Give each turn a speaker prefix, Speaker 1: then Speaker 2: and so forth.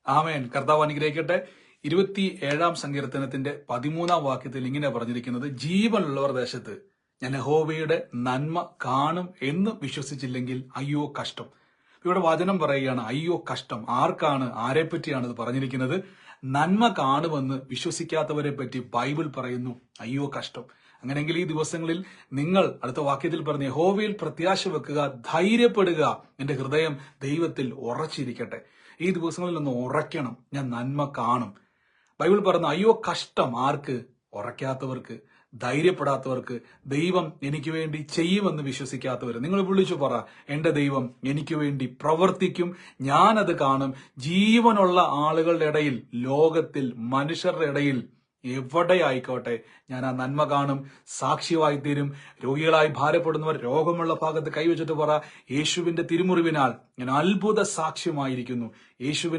Speaker 1: ആമേൻ. കർത്താവ് അനുഗ്രഹിക്കട്ടെ. 27 സങ്കീർത്തനത്തിന്റെ 13 വാക്യത്തിൽ ഇങ്ങനെ പറഞ്ഞിരിക്കുന്നത്, ജീവനുള്ളവർ ദേശത്ത് ഞാൻ യഹോവയുടെ നന്മ കാണും എന്ന് വിശ്വസിച്ചില്ലെങ്കിൽ അയ്യോ കഷ്ടം. ഇവിടെ വചനം പറയുകയാണ്, അയ്യോ കഷ്ടം. ആർക്കാണ്, ആരെപ്പറ്റിയാണ് ഇത് പറഞ്ഞിരിക്കുന്നത്? നന്മ കാണുമെന്ന് വിശ്വസിക്കാത്തവരെ പറ്റി ബൈബിൾ പറയുന്നു, അയ്യോ കഷ്ടം. അങ്ങനെയെങ്കിൽ ഈ ദിവസങ്ങളിൽ നിങ്ങൾ അടുത്ത വാക്യത്തിൽ പറഞ്ഞ യഹോവയിൽ പ്രത്യാശ വെക്കുക, ധൈര്യപ്പെടുക, എന്റെ ഹൃദയം ദൈവത്തിൽ ഉറച്ചിരിക്കട്ടെ. ഈ ദിവസങ്ങളിൽ ഒന്ന് ഉറയ്ക്കണം, ഞാൻ നന്മ കാണും. ബൈബിൾ പറയുന്നു, അയ്യോ കഷ്ടം. ആർക്ക്? ഉറയ്ക്കാത്തവർക്ക്, ധൈര്യപ്പെടാത്തവർക്ക്, ദൈവം എനിക്ക് വേണ്ടി ചെയ്യുമെന്ന് വിശ്വസിക്കാത്തവർ. നിങ്ങൾ വിളിച്ചു പറ, എന്റെ ദൈവം എനിക്ക് വേണ്ടി പ്രവർത്തിക്കും, ഞാനത് കാണും. ജീവനുള്ള ആളുകളുടെ ഇടയിൽ, ലോകത്തിൽ മനുഷ്യരുടെ ഇടയിൽ എവിടെ ആയിക്കോട്ടെ, ഞാൻ ആ നന്മ കാണും, സാക്ഷ്യമായി തീരും. രോഗികളായി ഭാരപ്പെടുന്നവർ രോഗമുള്ള ഭാഗത്ത് കൈവച്ചിട്ട് പറ, യേശുവിന്റെ തിരുമുറിവിനാൽ ഞാൻ അത്ഭുത സാക്ഷ്യമായിരിക്കുന്നു. യേശുവിന്റെ